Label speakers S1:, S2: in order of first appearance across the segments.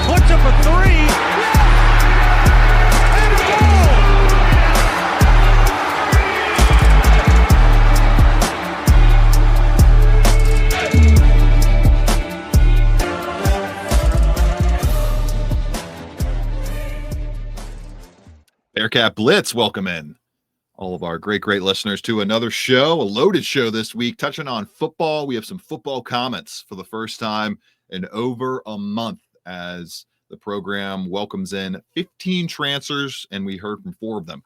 S1: puts up a three. And a goal!
S2: Bearcat Blitz, welcome in all of our great listeners to another show, a loaded show this week, touching on football. We have some football comments for the first time in over a month as the program welcomes in 15 transfers, and we heard from 4 of them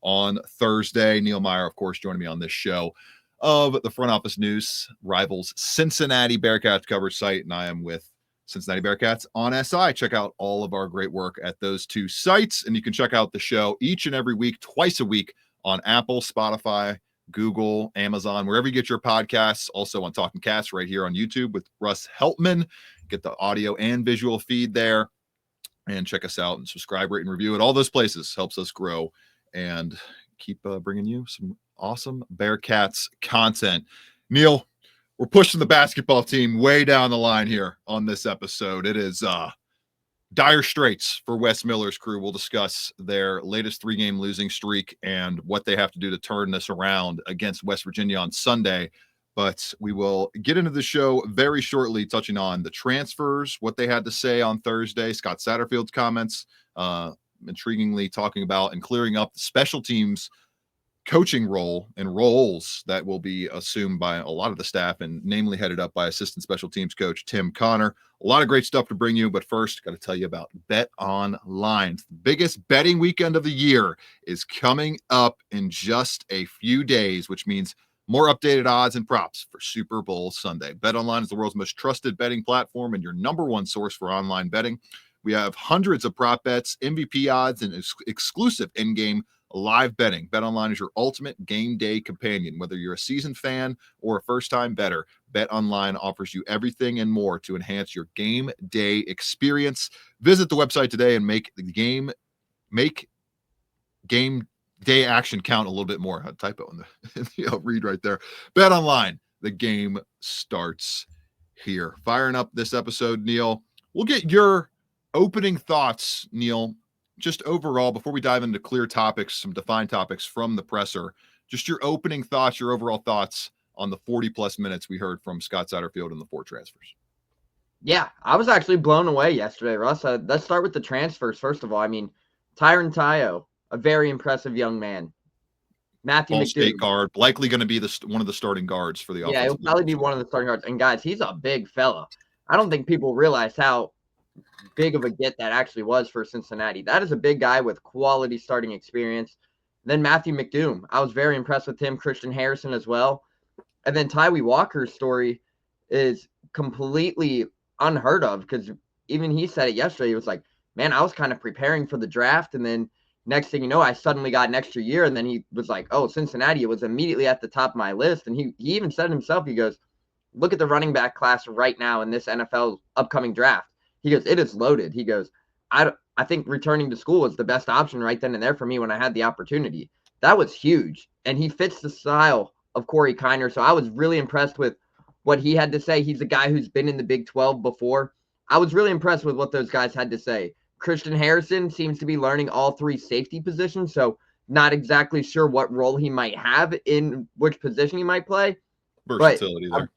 S2: on Thursday. Neil Meyer, of course, joining me on this show of the Front Office News, Rivals Cincinnati Bearcats coverage site, and I am with Cincinnati Bearcats on SI. Check out all of our great work at those 2 sites, and you can check out the show each and every week, twice a week on Apple, Spotify, Google, Amazon, wherever you get your podcasts. Also on Talking Cats right here on YouTube with Russ Heltman. Get the audio and visual feed there, and check us out and subscribe, rate, and review at all those places. Helps us grow and keep bringing you some awesome Bearcats content. Neil, we're pushing the basketball team way down the line here on this episode. It is dire straits for Wes Miller's crew. We'll discuss their latest 3-game losing streak and what they have to do to turn this around against West Virginia on Sunday. But we will get into the show very shortly, touching on the transfers, what they had to say on Thursday, Scott Satterfield's comments, intriguingly talking about and clearing up the special teams coaching role and roles that will be assumed by a lot of the staff, and namely headed up by assistant special teams coach Tim Connor. A lot of great stuff to bring you, but first, got to tell you about Bet Online. The biggest betting weekend of the year is coming up in just a few days, which means more updated odds and props for Super Bowl Sunday. Bet Online is the world's most trusted betting platform and your number one source for online betting. We have hundreds of prop bets, MVP odds, and exclusive in-game live betting. BetOnline is your ultimate game day companion. Whether you're a seasoned fan or a first-time bettor, BetOnline offers you everything and more to enhance your game day experience. Visit the website today and make game day action count a little bit more. A typo in the read right there. BetOnline, the game starts here. Firing up this episode, Neil. We'll get your opening thoughts, Neil, just overall, before we dive into clear topics, some defined topics from the presser, just your opening thoughts, your overall thoughts on the 40-plus minutes we heard from Scott Satterfield and the 4 transfers.
S3: Yeah, I was actually blown away yesterday, Russ. Let's start with the transfers, first of all. I mean, Tyron Tayo, a very impressive young man. Matthew McDoom,
S2: State guard, likely going to be one of the starting guards for the offense.
S3: Yeah, he'll probably be one of the starting guards. And, guys, he's a big fella. I don't think people realize how big of a get that actually was for Cincinnati. That is a big guy with quality starting experience. Then Matthew McDoom, I was very impressed with him. Christian Harrison as well. And then Tyree Walker's story is completely unheard of, because even he said it yesterday. He was like, man, I was kind of preparing for the draft, and then next thing you know, I suddenly got an extra year. And then he was like, oh, Cincinnati, it was immediately at the top of my list. And he even said himself, he goes, look at the running back class right now in this NFL upcoming draft. He goes, it is loaded. He goes, I think returning to school was the best option right then and there for me when I had the opportunity. That was huge. And he fits the style of Corey Kiner. So I was really impressed with what he had to say. He's a guy who's been in the Big 12 before. I was really impressed with what those guys had to say. Christian Harrison seems to be learning all 3 safety positions. So not exactly sure what role he might have in which position he might play.
S2: Versatility there.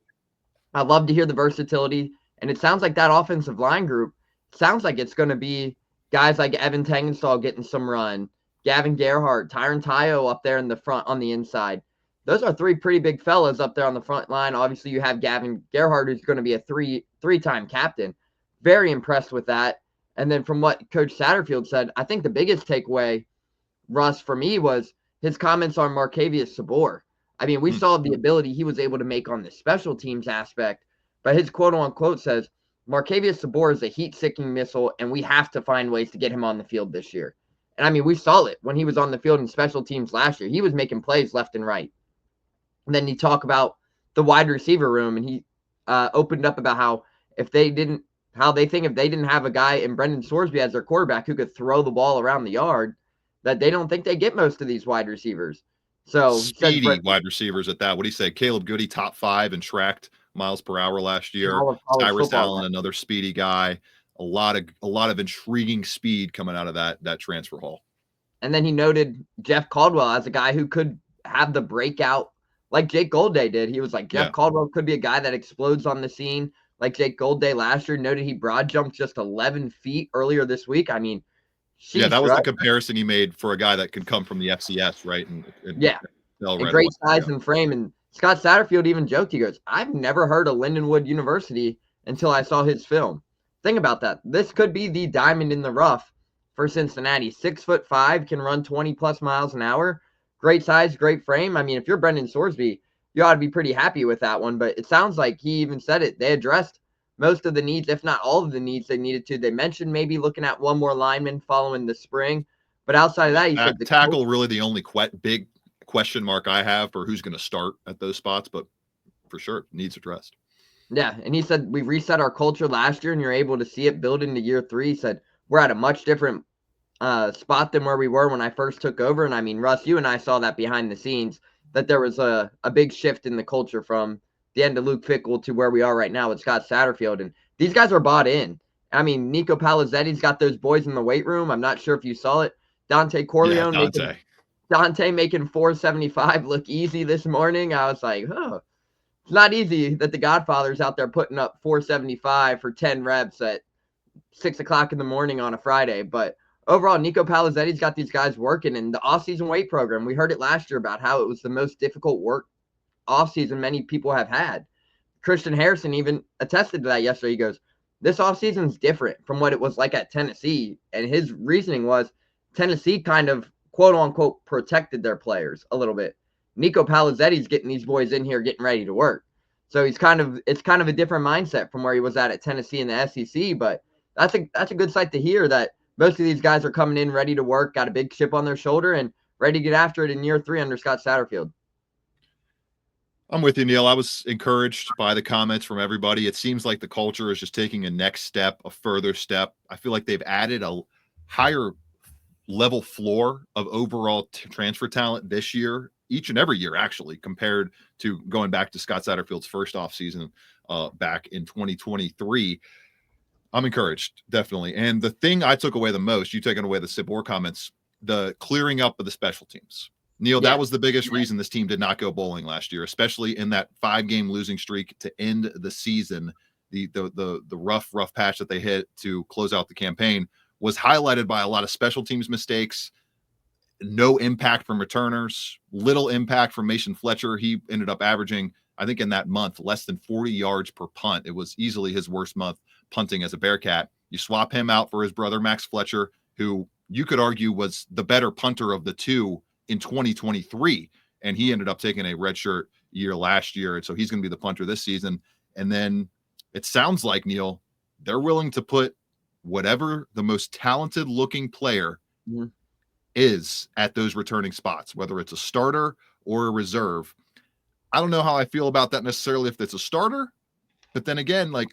S3: I love to hear the versatility. And it sounds like that offensive line group sounds like it's going to be guys like Evan Tangenstall getting some run, Gavin Gerhardt, Tyron Tayo up there in the front on the inside. Those are 3 pretty big fellas up there on the front line. Obviously, you have Gavin Gerhardt, who's going to be a three-time captain. Very impressed with that. And then from what Coach Satterfield said, I think the biggest takeaway, Russ, for me, was his comments on Marcavius Sabor. I mean, we saw the ability he was able to make on the special teams aspect. But his quote-unquote says, Marcavius Sabor is a heat-seeking missile, and we have to find ways to get him on the field this year. And, I mean, we saw it when he was on the field in special teams last year. He was making plays left and right. And then you talk about the wide receiver room, and he opened up about how they think if they didn't have a guy in Brendan Sorsby as their quarterback who could throw the ball around the yard, that they don't think they get most of these wide receivers. So
S2: speedy wide receivers at that. What do you say? Caleb Goody, top 5 and tracked miles per hour last year. Tyrus Allen, another speedy guy. a lot of intriguing speed coming out of that transfer hall.
S3: And then he noted Jeff Caldwell as a guy who could have the breakout like Jake Goldday did. He was like, Jeff Caldwell could be a guy that explodes on the scene like Jake Goldday last year. Noted he broad jumped just 11 feet earlier this week. I mean,
S2: that was the comparison he made for a guy that can come from the FCS, right? And
S3: great size and frame. And Scott Satterfield even joked, he goes, I've never heard of Lindenwood University until I saw his film. Think about that. This could be the diamond in the rough for Cincinnati. 6'5", can run 20+ miles an hour. Great size, great frame. I mean, if you're Brendan Sorsby, you ought to be pretty happy with that one. But it sounds like he even said it. They addressed most of the needs, if not all of the needs they needed to. They mentioned maybe looking at one more lineman following the spring. But outside of that, he said the
S2: tackle really the only big question mark I have for who's going to start at those spots. But for sure, needs addressed.
S3: Yeah, and he said we reset our culture last year, and you're able to see it build into year 3. He said we're at a much different spot than where we were when I first took over. And I mean, Russ, you and I saw that behind the scenes, that there was a big shift in the culture from the end of Luke Fickell to where we are right now with Scott Satterfield. And these guys are bought in. I mean, Nico Palizzetti's got those boys in the weight room. I'm not sure if you saw it. Dante Corleone making 475 look easy this morning. I was like, oh, it's not easy that the Godfather's out there putting up 475 for 10 reps at 6 o'clock in the morning on a Friday. But overall, Nico Palizzetti's got these guys working in the offseason weight program. We heard it last year about how it was the most difficult work offseason many people have had. Christian Harrison even attested to that yesterday. He goes, this offseason is different from what it was like at Tennessee. And his reasoning was Tennessee kind of, quote unquote, protected their players a little bit. Nico Palizzetti's getting these boys in here getting ready to work. So it's kind of a different mindset from where he was at Tennessee in the SEC. But that's a good sight to hear that most of these guys are coming in ready to work, got a big chip on their shoulder, and ready to get after it in year 3 under Scott Satterfield.
S2: I'm with you, Neil. I was encouraged by the comments from everybody. It seems like the culture is just taking a next step, a further step. I feel like they've added a higher level floor of overall transfer talent this year, each and every year, actually, compared to going back to Scott Satterfield's first offseason back in 2023. I'm encouraged, definitely. And the thing I took away the most, you taking away the Sibor comments, the clearing up of the special teams. Neil, that was the biggest reason this team did not go bowling last year, especially in that 5-game losing streak to end the season. The rough patch that they hit to close out the campaign was highlighted by a lot of special teams mistakes, no impact from returners, little impact from Mason Fletcher. He ended up averaging, I think in that month, less than 40 yards per punt. It was easily his worst month punting as a Bearcat. You swap him out for his brother, Max Fletcher, who you could argue was the better punter of the two in 2023. And he ended up taking a redshirt year last year. And so he's going to be the punter this season. And then it sounds like, Neil, they're willing to put whatever the most talented looking player is at those returning spots, whether it's a starter or a reserve. I don't know how I feel about that necessarily if it's a starter, but then again, like,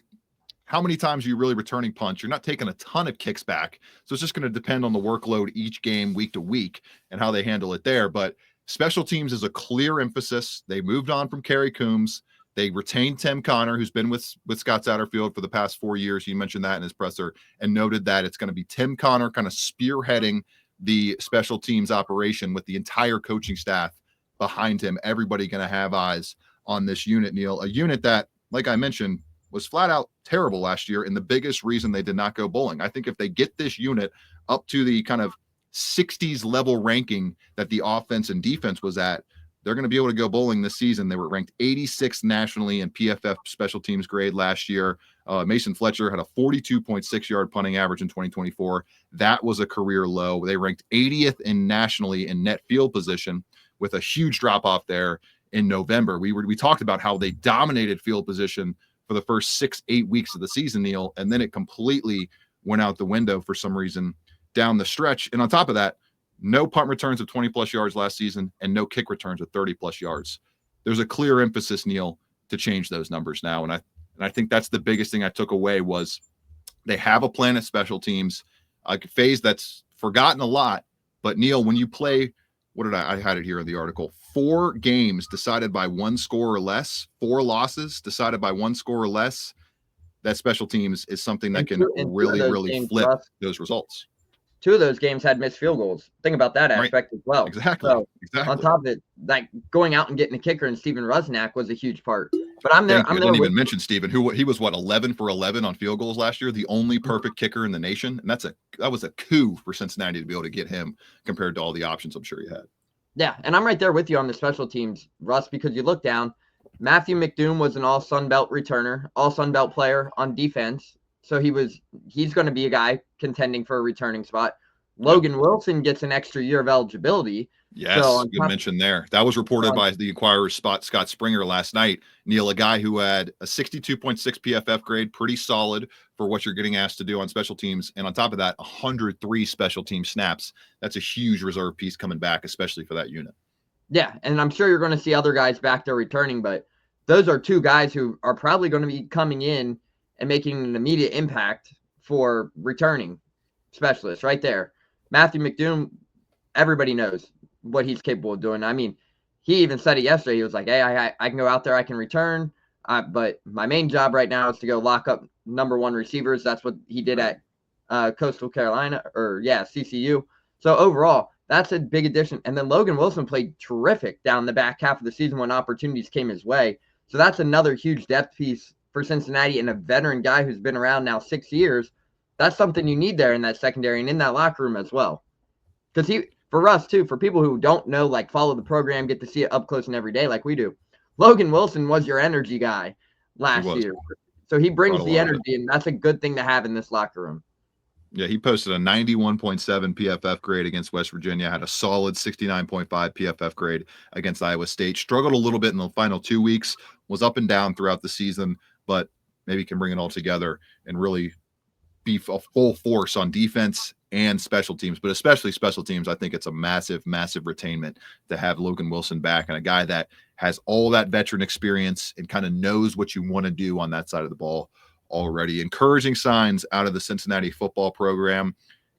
S2: how many times are you really returning punts? You're not taking a ton of kicks back. So it's just going to depend on the workload each game, week to week, and how they handle it there. But special teams is a clear emphasis. They moved on from Kerry Coombs. They retained Tim Connor, who's been with Scott Satterfield for the past 4 years. He mentioned that in his presser and noted that it's going to be Tim Connor kind of spearheading the special teams operation with the entire coaching staff behind him. Everybody going to have eyes on this unit, Neil, a unit that, like I mentioned, was flat out terrible last year and the biggest reason they did not go bowling. I think if they get this unit up to the kind of 60s level ranking that the offense and defense was at, they're going to be able to go bowling this season. They were ranked 86th nationally in PFF special teams grade last year. Mason Fletcher had a 42.6 yard punting average in 2024. That was a career low. They ranked 80th nationally in net field position with a huge drop off there in November. We talked about how they dominated field position for the first 6-8 weeks of the season, Neil, and then it completely went out the window for some reason down the stretch. And on top of that, no punt returns of 20+ yards last season and no kick returns of 30+ yards. There's a clear emphasis, Neil, to change those numbers now. And I think that's the biggest thing I took away was they have a plan at special teams, a phase that's forgotten a lot. But Neil, when you play, I had it here in the article, 4 games decided by 1 score or less, 4 losses decided by 1 score or less. that special teams is something that can
S3: And
S2: really
S3: games,
S2: flip
S3: Russ,
S2: those results.
S3: 2 of those games had missed field goals. Think about that
S2: Right.
S3: aspect as well.
S2: Exactly.
S3: So on top of it, like going out and getting a kicker and Steven Rusnak was a huge part. But I'm there.
S2: Thank you. I didn't even mention Steven, he was 11 for 11 on field goals last year, the only perfect kicker in the nation, and that was a coup for Cincinnati to be able to get him compared to all the options I'm sure he had.
S3: Yeah, and I'm right there with you on the special teams, Russ, because you look down, Matthew McDoom was an all Sun Belt returner, all Sun Belt player on defense. So he's going to be a guy contending for a returning spot. Logan Wilson gets an extra year of eligibility.
S2: Yes,
S3: so
S2: good mention there. That was reported by the Inquirer's Scott Springer last night. Neil, a guy who had a 62.6 PFF grade, pretty solid for what you're getting asked to do on special teams. And on top of that, 103 special team snaps. That's a huge reserve piece coming back, especially for that unit.
S3: Yeah, and I'm sure you're going to see other guys back there returning, but those are 2 guys who are probably going to be coming in and making an immediate impact for returning specialists right there. Matthew McDoom, everybody knows what he's capable of doing. I mean, he even said it yesterday. He was like, hey, I can go out there, I can return, but my main job right now is to go lock up number 1 receivers. That's what he did at Coastal Carolina, CCU. So overall, that's a big addition. And then Logan Wilson played terrific down the back half of the season when opportunities came his way. So that's another huge depth piece for Cincinnati, and a veteran guy who's been around now 6 years. That's something you need there in that secondary and in that locker room as well. Because for us too, for people who don't know, like follow the program, get to see it up close and every day like we do, Logan Wilson was your energy guy last year. So he brings the energy, and that's a good thing to have in this locker room.
S2: Yeah, he posted a 91.7 PFF grade against West Virginia, had a solid 69.5 PFF grade against Iowa State. Struggled a little bit in the final 2 weeks, was up and down throughout the season, but maybe can bring it all together and really be a full force on defense and special teams, but especially special teams. I think it's a massive retainment to have Logan Wilson back, and a guy that has all that veteran experience and kind of knows what you want to do on that side of the ball already. Encouraging signs out of the Cincinnati football program,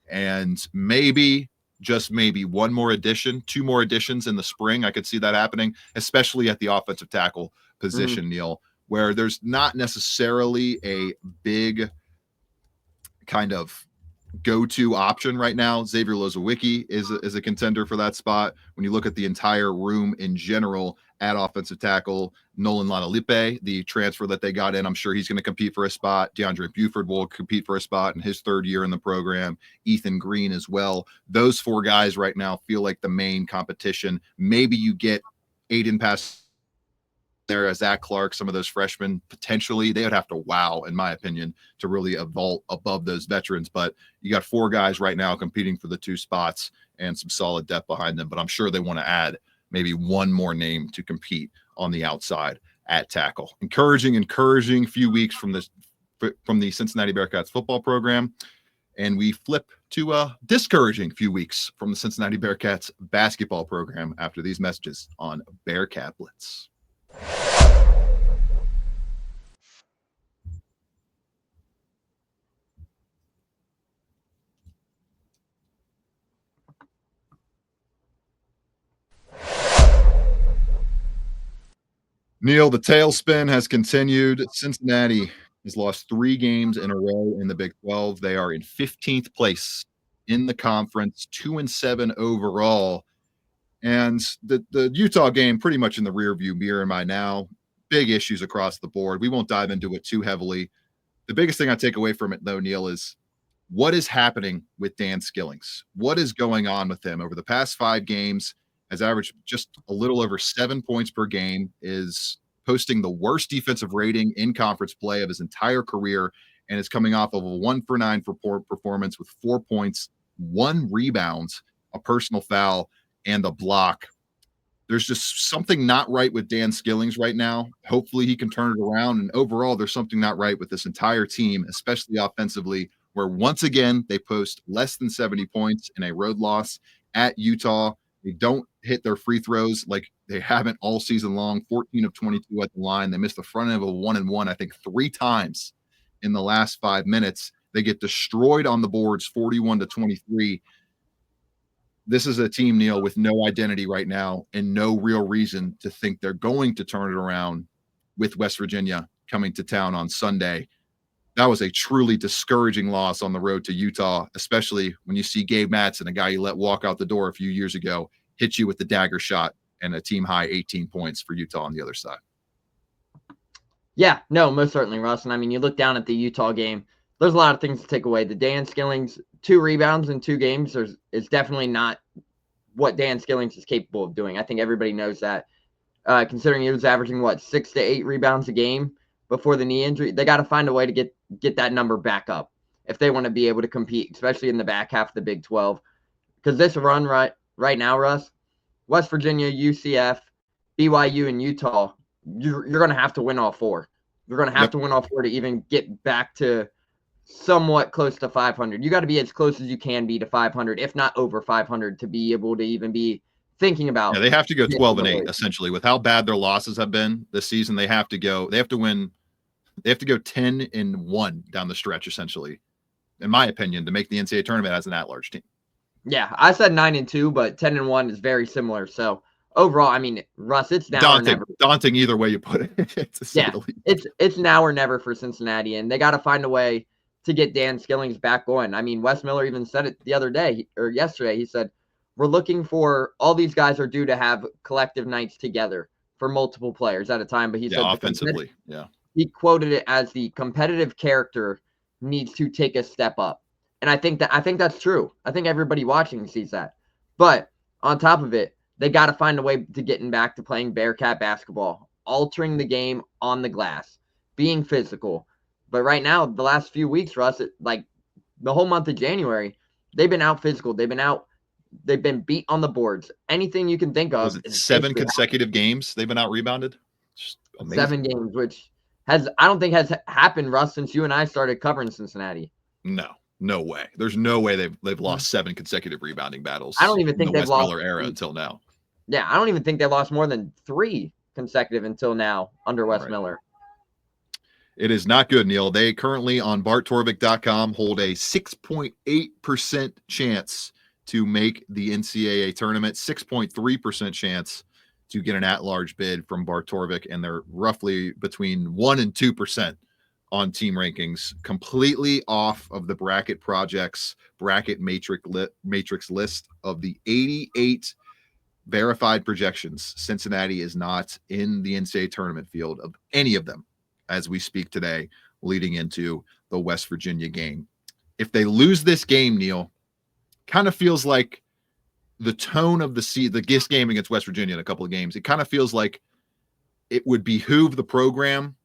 S2: and maybe, just maybe, 2 more additions in the spring. I could see that happening, especially at the offensive tackle position, Neil, where there's not necessarily a big kind of go-to option right now. Xavier Lozowicki is a contender for that spot. When you look at the entire room in general at offensive tackle, Nolan Lanalipe, the transfer that they got in, I'm sure he's going to compete for a spot. DeAndre Buford will compete for a spot in his 3rd year in the program. Ethan Green as well. Those 4 guys right now feel like the main competition. Maybe you get Aiden Pass there as Zach Clark, some of those freshmen, potentially they would have to wow, in my opinion, to really vault above those veterans. But you got 4 guys right now competing for the 2 spots and some solid depth behind them. But I'm sure they want to add maybe 1 more name to compete on the outside at tackle. Encouraging few weeks from the Cincinnati Bearcats football program. And we flip to a discouraging few weeks from the Cincinnati Bearcats basketball program after these messages on Bearcat Blitz. Neil, the tailspin has continued. Cincinnati has lost 3 games in a row in the Big 12. They are in 15th place in the conference, 2-7 overall. And the Utah game pretty much in the rearview mirror by now. Big issues across the board. We won't dive into it too heavily. The biggest thing I take away from it, though, Neil, is what is happening with Dan Skillings? What is going on with him? Over the past 5 games, has averaged just a little over 7 points per game, is posting the worst defensive rating in conference play of his entire career, and is coming off of a 1 for 9 performance with 4 points, 1 rebound, a personal foul, and a block. There's just something not right with Dan Skillings right now. Hopefully he can turn it around. And overall, there's something not right with this entire team, especially offensively, where once again, they post less than 70 points in a road loss at Utah. They don't hit their free throws like they haven't all season long, 14 of 22 at the line. They missed the front end of a 1-and-1, I think 3 times in the last 5 minutes. They get destroyed on the boards, 41-23. This is a team, Neil, with no identity right now and no real reason to think they're going to turn it around with West Virginia coming to town on Sunday. that was a truly discouraging loss on the road to Utah, especially when you see Gabe Madsen, a guy you let walk out the door a few years ago, hit you with the dagger shot and a team high 18 points for Utah on the other side.
S3: Yeah, no, most certainly, Russ. And I mean, you look down at the Utah game, there's a lot of things to take away. The Dan Skilling's 2 rebounds in 2 games is definitely not what Dan Skilling's is capable of doing. I think everybody knows that. Considering he was averaging, 6 to 8 rebounds a game before the knee injury, they got to find a way to get that number back up if they want to be able to compete, especially in the back half of the Big 12. Because this run right now, Russ, West Virginia, UCF, BYU, and Utah, you're going to have to win all 4. You're going to have to win all 4 to even get back to somewhat close to 500. You got to be as close as you can be to 500, if not over 500, to be able to even be thinking about.
S2: Yeah, they have to go 12-8 essentially. With how bad their losses have been this season, they have to go 10-1 down the stretch, essentially, in my opinion, to make the NCAA tournament as an at-large team.
S3: Yeah, I said 9-2, but 10-1 is very similar. So overall, I mean, Russ, it's now or never.
S2: Daunting either way you put it.
S3: Yeah, it's now or never for Cincinnati, and they got to find a way to get Dan Skilling's back going. I mean, Wes Miller even said it the other day or yesterday. He said, we're looking for all these guys are due to have collective nights together for multiple players at a time. But he said
S2: offensively,
S3: he quoted it as the competitive character needs to take a step up. And I think that's true. I think everybody watching sees that. But on top of it, they got to find a way to getting back to playing Bearcat basketball, altering the game on the glass, being physical. But right now, the last few weeks, Russ, like the whole month of January, they've been out physical. They've been beat on the boards. Anything you can think of.
S2: Was it 7 consecutive games they've been out rebounded?
S3: 7 games, which I don't think has happened, Russ, since you and I started covering Cincinnati.
S2: No way. There's no way they've lost 7 consecutive rebounding battles.
S3: I don't even think they've lost
S2: Miller era until now.
S3: Yeah, I don't even think they lost more than 3 consecutive until now under Wes Miller.
S2: It is not good, Neil. They currently on barttorvik.com hold a 6.8% chance to make the NCAA tournament, 6.3% chance to get an at-large bid from Bart Torvik, and they're roughly between 1 and 2% on team rankings, completely off of the bracket projects bracket matrix list of the 88 verified projections. Cincinnati is not in the NCAA tournament field of any of them as we speak today, leading into the West Virginia game. If they lose this game, Neil, kind of feels like the tone of the GIS game against West Virginia in a couple of games, it kind of feels like it would behoove the program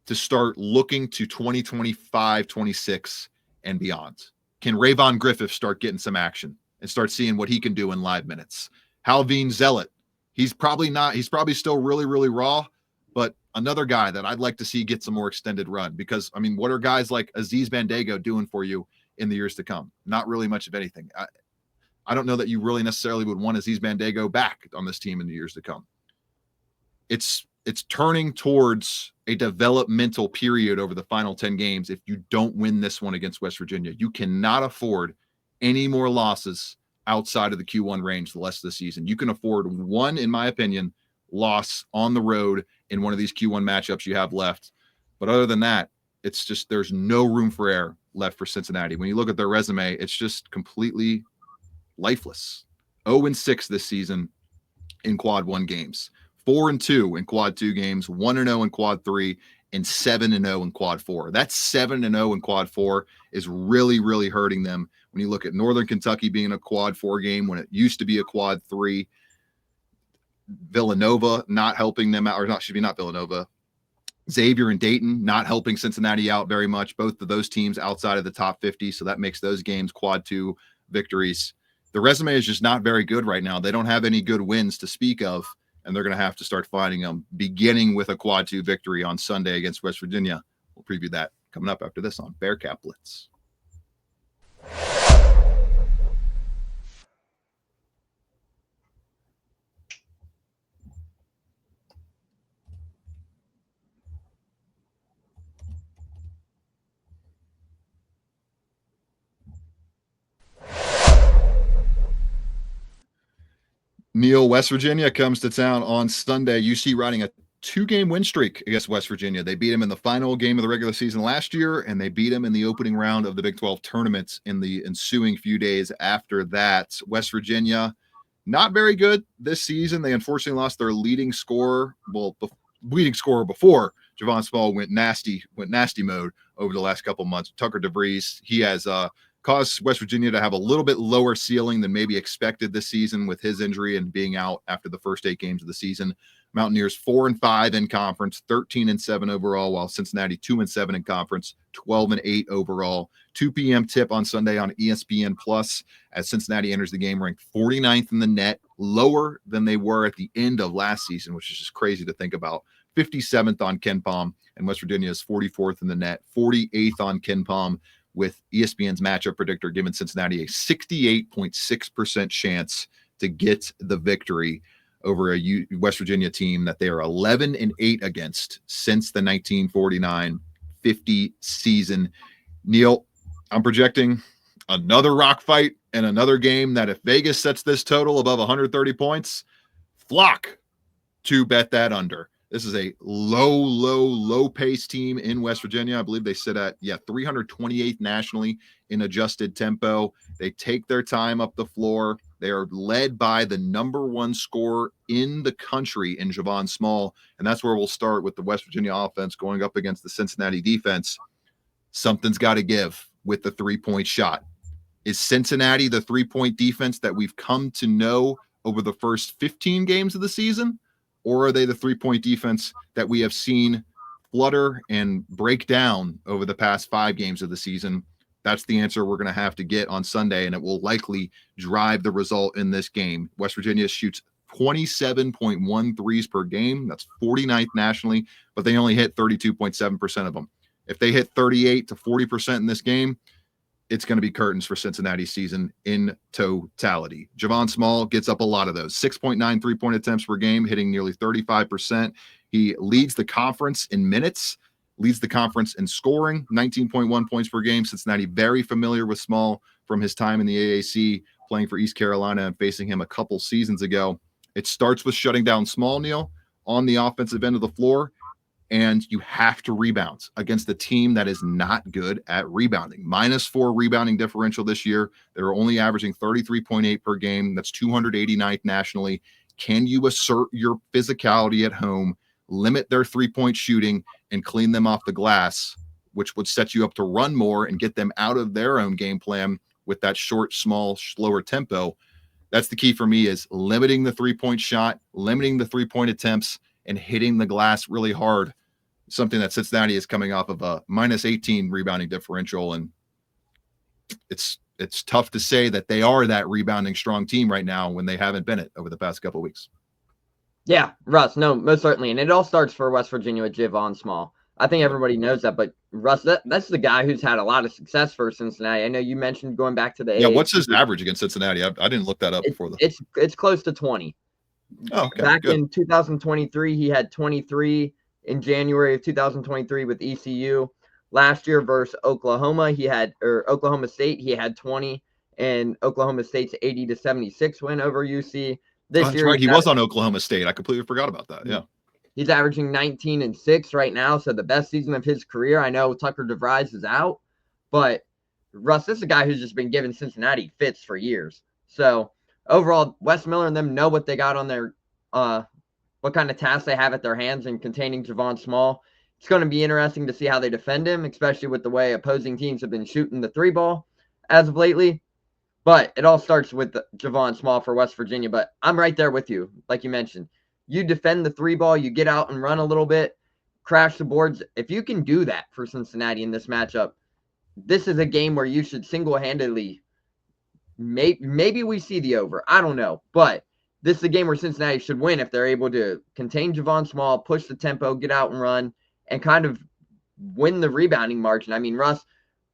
S2: to start looking to 2025, 26 and beyond. Can Rayvon Griffith start getting some action and start seeing what he can do in live minutes? Halveen Zealot, he's probably still really, really raw, but another guy that I'd like to see get some more extended run, because I mean, what are guys like Aziz Bandago doing for you in the years to come? Not really much of anything. I don't know that you really necessarily would want Aziz Bandago back on this team in the years to come. It's turning towards a developmental period over the final 10 games. If you don't win this one against West Virginia, you cannot afford any more losses outside of the Q1 range the rest of the season. You can afford one, in my opinion, loss on the road in one of these Q1 matchups you have left. But other than that, it's just, there's no room for error left for Cincinnati. When you look at their resume, it's just completely lifeless. 0-6 this season in quad 1 games, 4-2 in quad 2 games, 1-0 in quad 3, and 7-0 in quad 4. That 7-0 in quad 4 is really, really hurting them. When you look at Northern Kentucky being a quad 4 game when it used to be a quad 3, Villanova not helping them out, or not, should be not Villanova. Xavier and Dayton not helping Cincinnati out very much. Both of those teams outside of the top 50, so that makes those games quad 2 victories. The resume is just not very good right now. They don't have any good wins to speak of, and they're going to have to start finding them, beginning with a quad 2 victory on Sunday against West Virginia. We'll preview that coming up after this on Bearcat Blitz. Neil, West Virginia comes to town on Sunday. UC riding a 2-game win streak against West Virginia. They beat them in the final game of the regular season last year, and they beat them in the opening round of the Big 12 tournament in the ensuing few days after that. West Virginia, not very good this season. They unfortunately lost their leading scorer. Leading scorer before Javon Small went nasty mode over the last couple months. Tucker DeVries, he has caused West Virginia to have a little bit lower ceiling than maybe expected this season with his injury and being out after the first 8 games of the season. Mountaineers 4-5 in conference, 13-7 overall, while Cincinnati 2-7 in conference, 12-8 overall. 2 p.m. tip on Sunday on ESPN Plus as Cincinnati enters the game ranked 49th in the net, lower than they were at the end of last season, which is just crazy to think about. 57th on KenPom, and West Virginia is 44th in the net, 48th on KenPom, with ESPN's matchup predictor giving Cincinnati a 68.6% chance to get the victory over a West Virginia team that they are 11-8 against since the 1949-50 season. Neil, I'm projecting another rock fight and another game that if Vegas sets this total above 130 points, flock to bet that under. This is a low pace team in West Virginia. I believe they sit at 328th nationally in adjusted tempo. They take their time up the floor. They are led by the number 1 scorer in the country in Javon Small. And that's where we'll start with the West Virginia offense going up against the Cincinnati defense. Something's got to give with the 3-point shot. Is Cincinnati the 3-point defense that we've come to know over the first 15 games of the season? Or are they the 3-point defense that we have seen flutter and break down over the past 5 games of the season? That's the answer we're going to have to get on Sunday, and it will likely drive the result in this game. West Virginia shoots 27.1 threes per game. That's 49th nationally, but they only hit 32.7% of them. If they hit 38 to 40% in this game, it's going to be curtains for Cincinnati's season in totality. Javon Small gets up a lot of those. 6.9 3-point attempts per game, hitting nearly 35%. He leads the conference in minutes, leads the conference in scoring, 19.1 points per game. Cincinnati very familiar with Small from his time in the AAC, playing for East Carolina and facing him a couple seasons ago. It starts with shutting down Small, Neil, on the offensive end of the floor. And you have to rebound against a team that is not good at rebounding. -4 rebounding differential this year. They're only averaging 33.8 per game. That's 289th nationally. Can you assert your physicality at home, limit their 3-point shooting, and clean them off the glass, which would set you up to run more and get them out of their own game plan with that short, small, slower tempo? That's the key for me, is limiting the 3-point shot, limiting the 3-point attempts, and hitting the glass really hard. Something that Cincinnati is coming off of a -18 rebounding differential. And it's tough to say that they are that rebounding strong team right now when they haven't been it over the past couple of weeks.
S3: Yeah, Russ, no, most certainly. And it all starts for West Virginia with Javon Small. I think everybody knows that, but Russ, that's the guy who's had a lot of success for Cincinnati. I know you mentioned going back to the
S2: AAC. What's his average against Cincinnati? I didn't look that up before.
S3: It's close to 20.
S2: Oh, okay,
S3: back
S2: good.
S3: in 2023, he had 23 in January of 2023 with ECU. Last year versus Oklahoma, Oklahoma State, he had 20, and Oklahoma State's 80-76 win over UC.
S2: This year, right. He was on Oklahoma State. I completely forgot about that. Yeah.
S3: He's averaging 19-6 right now, so the best season of his career. I know Tucker DeVries is out, but Russ, this is a guy who's just been giving Cincinnati fits for years. So overall, Wes Miller and them know what they got on their what kind of tasks they have at their hands in containing Javon Small. It's going to be interesting to see how they defend him, especially with the way opposing teams have been shooting the 3-ball as of lately. But it all starts with Javon Small for West Virginia. But I'm right there with you, like you mentioned. You defend the 3-ball, you get out and run a little bit, crash the boards. If you can do that for Cincinnati in this matchup, this is a game where you should single-handedly maybe we see the over. I don't know. But this is a game where Cincinnati should win if they're able to contain Javon Small, push the tempo, get out and run, and kind of win the rebounding margin. I mean, Russ,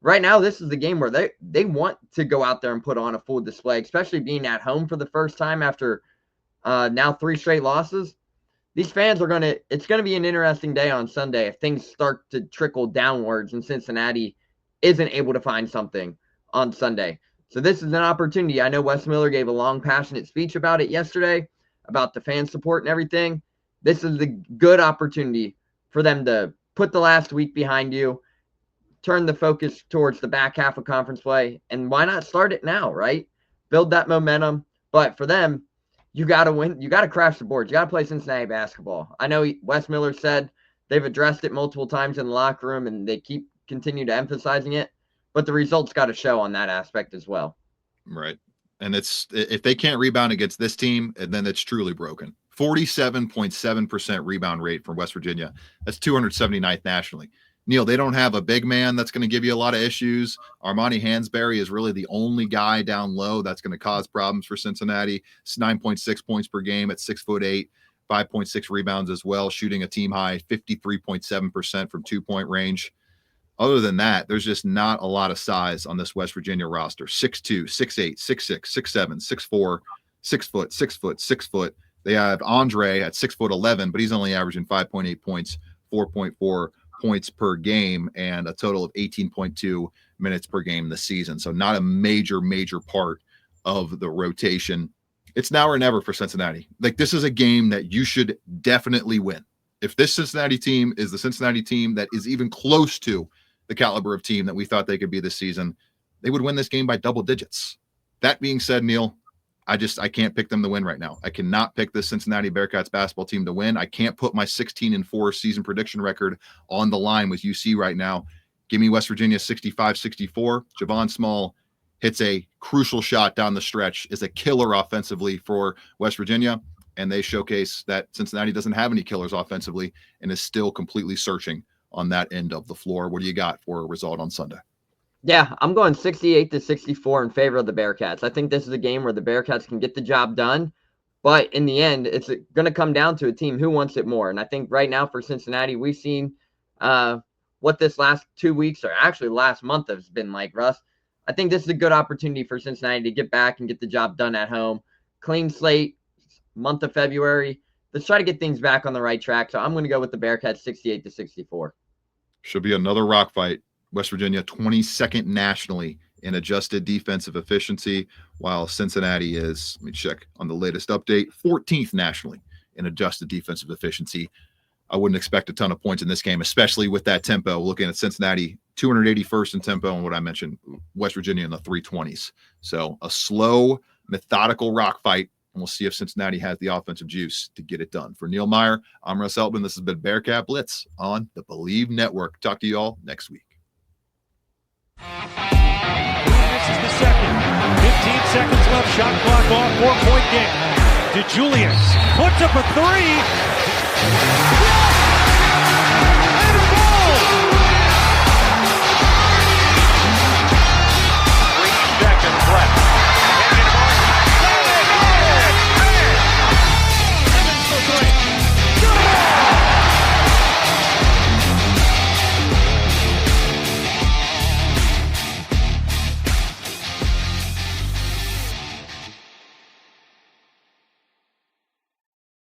S3: right now this is the game where they want to go out there and put on a full display, especially being at home for the first time after now 3 straight losses. These fans it's going to be an interesting day on Sunday if things start to trickle downwards and Cincinnati isn't able to find something on Sunday. So this is an opportunity. I know Wes Miller gave a long, passionate speech about it yesterday, about the fan support and everything. This is the good opportunity for them to put the last week behind you, turn the focus towards the back half of conference play, and why not start it now, right? Build that momentum. But for them, you got to win. You got to crash the boards. You got to play Cincinnati basketball. I know Wes Miller said they've addressed it multiple times in the locker room, and they continue to emphasizing it, but the results got to show on that aspect as well.
S2: Right. And if they can't rebound against this team, then it's truly broken. 47.7% rebound rate from West Virginia. That's 279th nationally. Neil, they don't have a big man that's going to give you a lot of issues. Armani Hansberry is really the only guy down low that's going to cause problems for Cincinnati. It's 9.6 points per game at 6'8", 5.6 rebounds as well, shooting a team high 53.7% from 2-point range. Other than that, there's just not a lot of size on this West Virginia roster. 6'2", 6'8", 6'6", 6'7", 6'4", 6 foot, 6 foot, 6 foot. They have Andre at 6'11", but he's only averaging 5.8 points, 4.4 points per game, and a total of 18.2 minutes per game this season. So not a major part of the rotation. It's now or never for Cincinnati. Like, this is a game that you should definitely win. If this Cincinnati team is the Cincinnati team that is even close to the caliber of team that we thought they could be this season, they would win this game by double digits. That being said, Neil, I can't pick them to win right now. I cannot pick the Cincinnati Bearcats basketball team to win. I can't put my 16-4 season prediction record on the line with UC right now. Give me West Virginia 65-64. Javon Small hits a crucial shot down the stretch, is a killer offensively for West Virginia, and they showcase that Cincinnati doesn't have any killers offensively and is still completely searching on that end of the floor. What do you got for a result on Sunday?
S3: Yeah, I'm going 68-64 in favor of the Bearcats. I think this is a game where the Bearcats can get the job done, but in the end, it's going to come down to a team who wants it more. And I think right now for Cincinnati, we've seen what this last 2 weeks, or actually last month, has been like, Russ. I think this is a good opportunity for Cincinnati to get back and get the job done at home. Clean slate, month of February. Let's try to get things back on the right track. So I'm going to go with the Bearcats 68-64.
S2: Should be another rock fight. West Virginia 22nd nationally in adjusted defensive efficiency, while Cincinnati is, let me check on the latest update, 14th nationally in adjusted defensive efficiency. I wouldn't expect a ton of points in this game, especially with that tempo. Looking at Cincinnati, 281st in tempo, and what I mentioned, West Virginia in the 320s. So a slow, methodical rock fight, and we'll see if Cincinnati has the offensive juice to get it done. For Neil Meyer, I'm Russ Eltman. This has been Bearcat Blitz on the Believe Network. Talk to you all next week.
S1: This is the second. 15 seconds left. Shot clock off. 4-point game. DeJulius puts up a three. Yes!